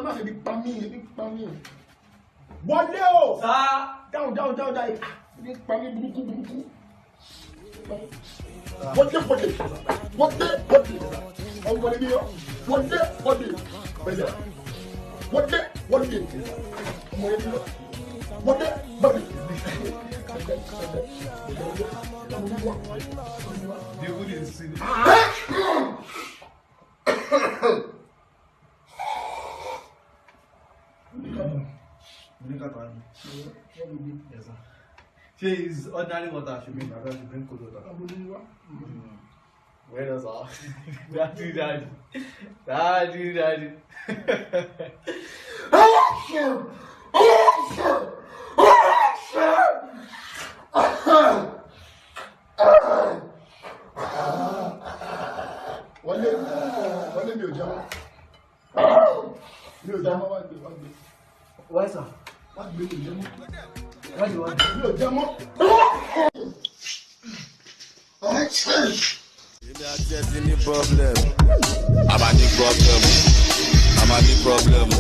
má fi pa mí. Wọlé o. Sá. Down. Ebi pa mí burúkú. Wọlé. Ọmọ wọlé bí yọ. Wọlé. Bẹ́ẹ̀. Wọlé. Ọmọ wọlé bí yọ. Wọlé. The wood is sin. Yes, sir. She is ordinary water. She bring cold water. Where does that? Daddy. Wọlé mi ò jẹ́ mọ́. Wá gbé. Why, sir? Wá gbé mi ò jẹ́ mọ́. Why do you want? Mi ò jẹ́ mọ́. Èmi àti ẹ ti ní problem. I'm a ní problem.